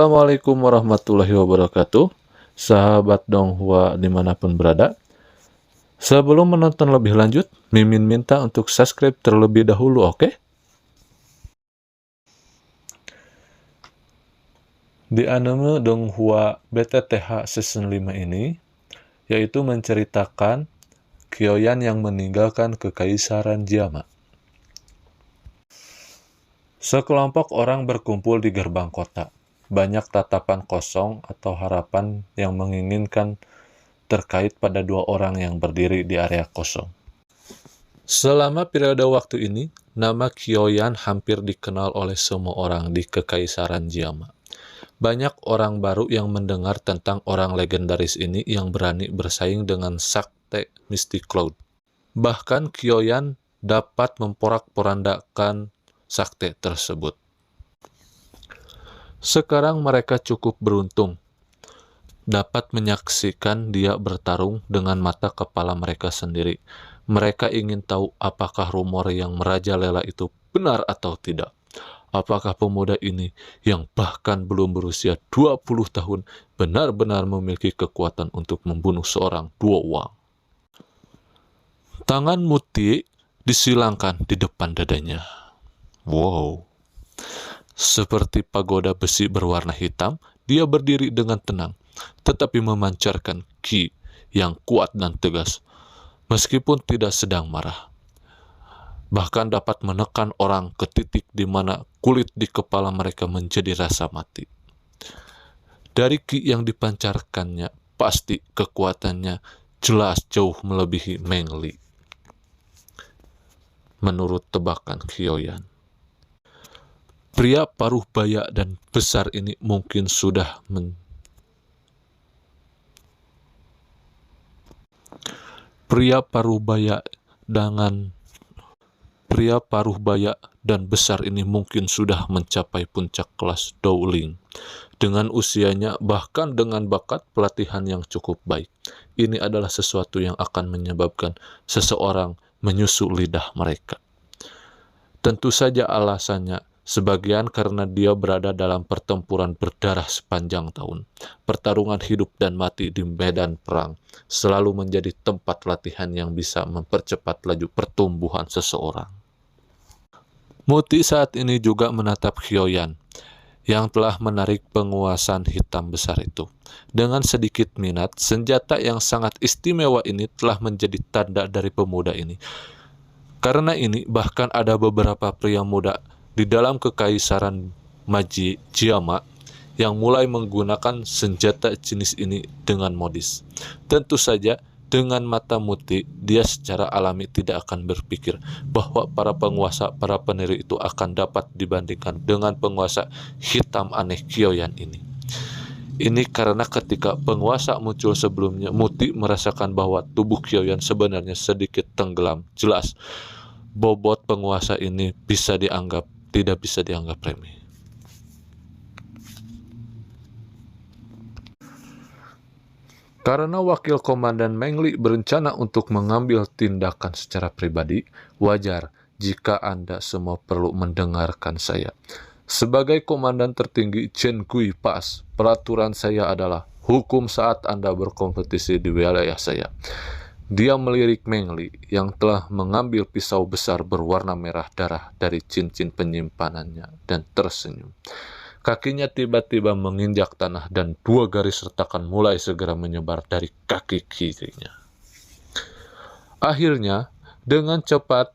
Assalamualaikum warahmatullahi wabarakatuh, sahabat Donghua dimanapun berada. Sebelum menonton lebih lanjut, Mimin minta untuk subscribe terlebih dahulu, oke? Di anime Donghua BTTH Season 5 ini, yaitu menceritakan Kyoyan yang meninggalkan Kekaisaran Jiama. Sekelompok orang berkumpul di gerbang kota. Banyak tatapan kosong atau harapan yang menginginkan terkait pada dua orang yang berdiri di area kosong. Selama periode waktu ini, nama Kyoyan hampir dikenal oleh semua orang di Kekaisaran Jiama. Banyak orang baru yang mendengar tentang orang legendaris ini yang berani bersaing dengan Sakte Misty Cloud. Bahkan Kyoyan dapat memporak-porandakan Sakte tersebut. Sekarang mereka cukup beruntung dapat menyaksikan dia bertarung dengan mata kepala mereka sendiri. Mereka ingin tahu apakah rumor yang merajalela itu benar atau tidak. Apakah pemuda ini yang bahkan belum berusia 20 tahun benar-benar memiliki kekuatan untuk membunuh seorang dua uang. Tangan Muti disilangkan di depan dadanya. Wow. Seperti pagoda besi berwarna hitam, dia berdiri dengan tenang, tetapi memancarkan ki yang kuat dan tegas, meskipun tidak sedang marah. Bahkan dapat menekan orang ke titik di mana kulit di kepala mereka menjadi rasa mati. Dari ki yang dipancarkannya, pasti kekuatannya jelas jauh melebihi Meng Li. Menurut tebakan Kyoyan, pria paruh baya dan besar ini mungkin sudah Pria paruh baya dan besar ini mungkin sudah mencapai puncak kelas Dowling. Dengan usianya, bahkan dengan bakat pelatihan yang cukup baik, ini adalah sesuatu yang akan menyebabkan seseorang menyusu lidah mereka. Tentu saja alasannya, sebagian karena dia berada dalam pertempuran berdarah sepanjang tahun. Pertarungan hidup dan mati di medan perang selalu menjadi tempat latihan yang bisa mempercepat laju pertumbuhan seseorang. Muti saat ini juga menatap Kyoyan yang telah menarik penguasaan hitam besar itu. Dengan sedikit minat, senjata yang sangat istimewa ini telah menjadi tanda dari pemuda ini. Karena ini, bahkan ada beberapa pria muda di dalam Kekaisaran Jiama yang mulai menggunakan senjata jenis ini dengan modis. Tentu saja, dengan mata Muti, dia secara alami tidak akan berpikir bahwa para peniru itu akan dapat dibandingkan dengan penguasa hitam aneh Kyoyan ini. Ini karena ketika penguasa muncul sebelumnya, Muti merasakan bahwa tubuh Kyoyan sebenarnya sedikit tenggelam. Jelas, bobot penguasa ini tidak bisa dianggap remeh. Karena Wakil Komandan Meng Li berencana untuk mengambil tindakan secara pribadi, wajar jika Anda semua perlu mendengarkan saya. Sebagai komandan tertinggi Chen Gui Pass, peraturan saya adalah hukum saat Anda berkompetisi di wilayah saya. Dia melirik Meng Li yang telah mengambil pisau besar berwarna merah darah dari cincin penyimpanannya dan tersenyum. Kakinya tiba-tiba menginjak tanah dan dua garis retakan mulai segera menyebar dari kaki kirinya. Akhirnya, dengan cepat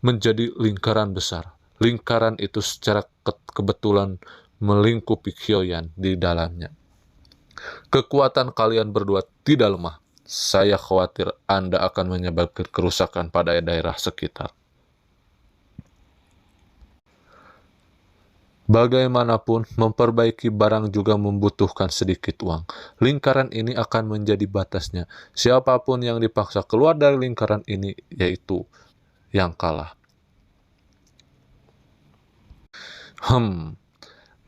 menjadi lingkaran besar. Lingkaran itu secara kebetulan melingkupi Kyoyan di dalamnya. Kekuatan kalian berdua tidak lemah. Saya khawatir Anda akan menyebabkan kerusakan pada daerah sekitar. Bagaimanapun, memperbaiki barang juga membutuhkan sedikit uang. Lingkaran ini akan menjadi batasnya. Siapapun yang dipaksa keluar dari lingkaran ini, yaitu yang kalah.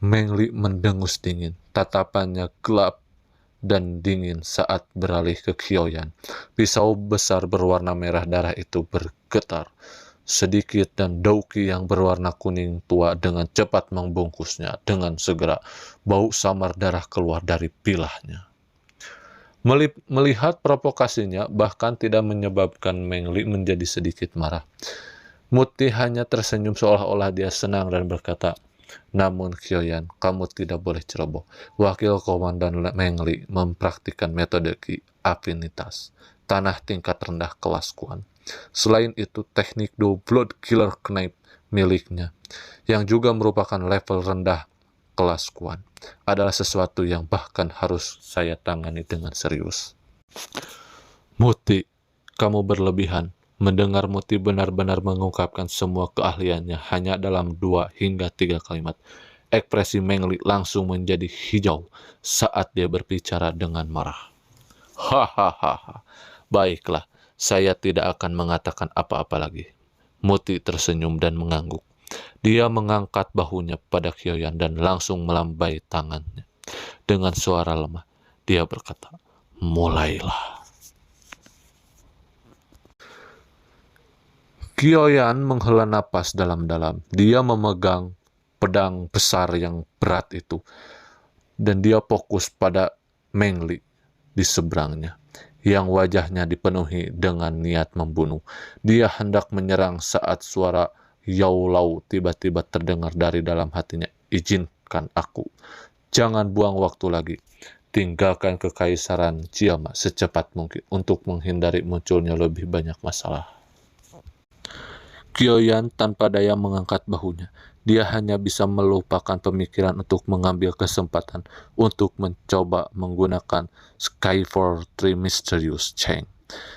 Meng Li mendengus dingin. Tatapannya gelap dan dingin saat beralih ke Kyoyan. Pisau besar berwarna merah darah itu bergetar. sedikit dan dauki yang berwarna kuning tua dengan cepat membungkusnya. Dengan segera bau samar darah keluar dari bilahnya. Melihat provokasinya bahkan tidak menyebabkan Meng Li menjadi sedikit marah. Muti hanya tersenyum seolah-olah dia senang dan berkata, "Namun Kyoyan, kamu tidak boleh ceroboh. Wakil Komandan Meng Li mempraktikkan metode Ki afinitas, tanah tingkat rendah kelas Kuan. Selain itu, teknik Do Blood Killer Knife miliknya, yang juga merupakan level rendah kelas Kuan, adalah sesuatu yang bahkan harus saya tangani dengan serius." Muti, kamu berlebihan. Mendengar Muti benar-benar mengungkapkan semua keahliannya hanya dalam 2 hingga 3 kalimat, ekspresi Meng Li langsung menjadi hijau saat dia berbicara dengan marah. Hahaha, baiklah, saya tidak akan mengatakan apa-apa lagi. Muti tersenyum dan mengangguk. Dia mengangkat bahunya pada Kyoyan dan langsung melambai tangannya. Dengan suara lemah, dia berkata, "Mulailah." Kyoyan menghela napas dalam-dalam. Dia memegang pedang besar yang berat itu, dan dia fokus pada Meng Li di seberangnya, yang wajahnya dipenuhi dengan niat membunuh. Dia hendak menyerang saat suara Yao Lao tiba-tiba terdengar dari dalam hatinya. "Izinkan aku. Jangan buang waktu lagi. Tinggalkan kekaisaran Jiama secepat mungkin untuk menghindari munculnya lebih banyak masalah." Kyoyan tanpa daya mengangkat bahunya. Dia hanya bisa melupakan pemikiran untuk mengambil kesempatan untuk mencoba menggunakan Skyfall 3 Mysterious Chain.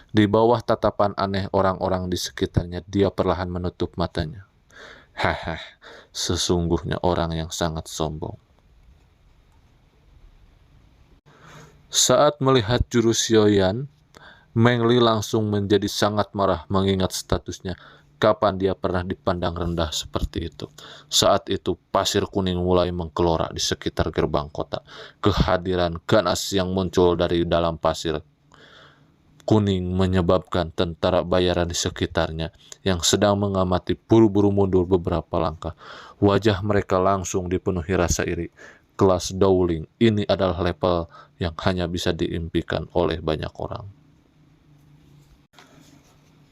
Di bawah tatapan aneh orang-orang di sekitarnya, dia perlahan menutup matanya. Haha, sesungguhnya orang yang sangat sombong. Saat melihat jurus Kyoyan, Meng Li langsung menjadi sangat marah mengingat statusnya. Kapan dia pernah dipandang rendah seperti itu? Saat itu, pasir kuning mulai menggelora di sekitar gerbang kota. Kehadiran ganas yang muncul dari dalam pasir kuning menyebabkan tentara bayaran di sekitarnya yang sedang mengamati buru-buru mundur beberapa langkah. Wajah mereka langsung dipenuhi rasa iri. Kelas Dowling ini adalah level yang hanya bisa diimpikan oleh banyak orang.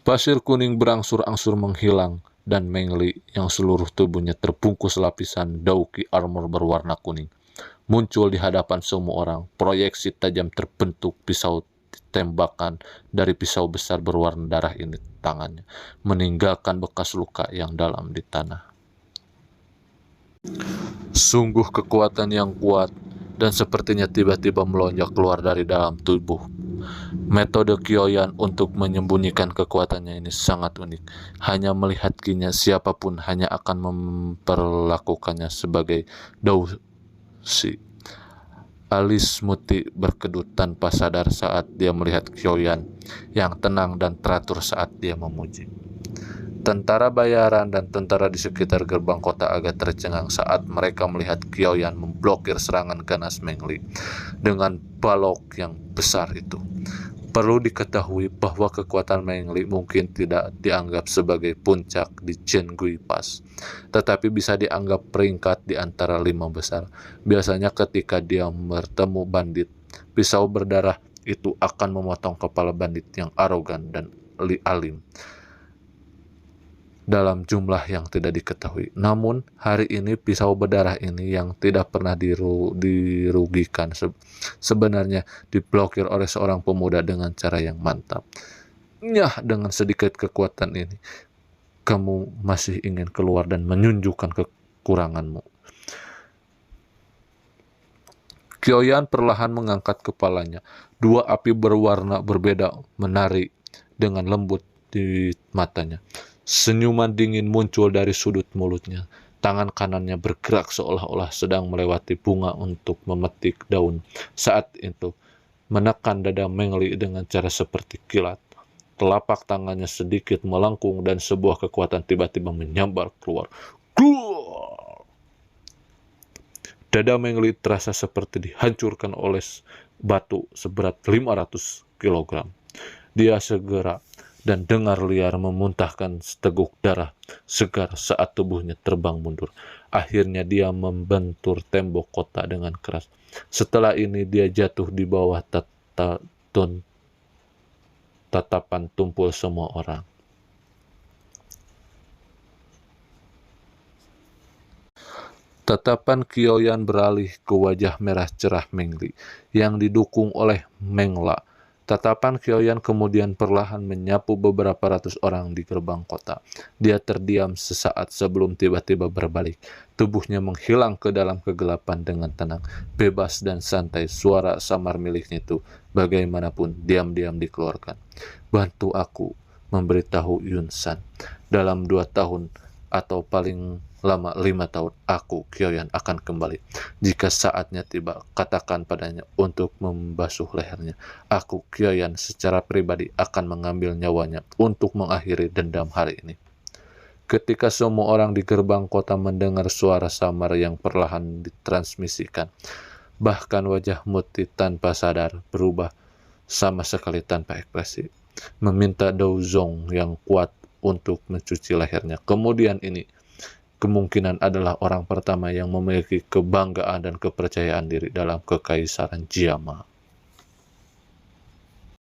Pasir kuning berangsur-angsur menghilang, dan Meng Li yang seluruh tubuhnya terbungkus lapisan Dauki armor berwarna kuning muncul di hadapan semua orang. Proyeksi tajam terbentuk pisau tembakan dari pisau besar berwarna darah ini tangannya, meninggalkan bekas luka yang dalam di tanah. Sungguh kekuatan yang kuat, dan sepertinya tiba-tiba melonjak keluar dari dalam tubuh. Metode Kyoyan untuk menyembunyikan kekuatannya ini sangat unik. Hanya melihat kinya, siapapun hanya akan memperlakukannya sebagai Doushi. Alis Muti berkedut tanpa sadar saat dia melihat Kyoyan yang tenang dan teratur saat dia memuji. Tentara bayaran dan tentara di sekitar gerbang kota agak tercengang saat mereka melihat Kyoyan memblokir serangan ganas Meng Li dengan balok yang besar itu. Perlu diketahui bahwa kekuatan Meng Li mungkin tidak dianggap sebagai puncak di Zhenggui Pass, tetapi bisa dianggap peringkat di antara 5 besar. Biasanya ketika dia bertemu bandit, pisau berdarah itu akan memotong kepala bandit yang arogan dan alim dalam jumlah yang tidak diketahui. Namun hari ini pisau berdarah ini yang tidak pernah dirugikan sebenarnya diblokir oleh seorang pemuda dengan cara yang mantap. Nyah, dengan sedikit kekuatan ini kamu masih ingin keluar dan menunjukkan kekuranganmu. Kyoyan perlahan mengangkat kepalanya. 2 api berwarna berbeda menari dengan lembut di matanya. Senyuman dingin muncul dari sudut mulutnya. Tangan kanannya bergerak seolah-olah sedang melewati bunga untuk memetik daun. Saat itu, menekan dada Meng Li dengan cara seperti kilat. Telapak tangannya sedikit melengkung dan sebuah kekuatan tiba-tiba menyambar keluar. Dada Meng Li terasa seperti dihancurkan oleh batu seberat 500 kg. Dia segera dan dengar liar memuntahkan seteguk darah segar saat tubuhnya terbang mundur. Akhirnya dia membentur tembok kota dengan keras. Setelah ini dia jatuh di bawah tatapan tumpul semua orang. Tatapan Kioyan beralih ke wajah merah cerah Mengli yang didukung oleh Mengla. Tatapan Kioyan kemudian perlahan menyapu beberapa ratus orang di gerbang kota. Dia terdiam sesaat sebelum tiba-tiba berbalik. Tubuhnya menghilang ke dalam kegelapan dengan tenang, bebas dan santai. Suara samar miliknya itu bagaimanapun diam-diam dikeluarkan. Bantu aku, memberitahu Yun San. Dalam 2 tahun atau paling lama 5 tahun, aku, Kioyan, akan kembali. Jika saatnya tiba, katakan padanya untuk membasuh lehernya. Aku, Kioyan, secara pribadi akan mengambil nyawanya untuk mengakhiri dendam hari ini. Ketika semua orang di gerbang kota mendengar suara samar yang perlahan ditransmisikan, bahkan wajah Muti tanpa sadar berubah sama sekali tanpa ekspresi, meminta Douzong yang kuat untuk mencuci lehernya. Kemudian ini kemungkinan adalah orang pertama yang memiliki kebanggaan dan kepercayaan diri dalam kekaisaran Jiama.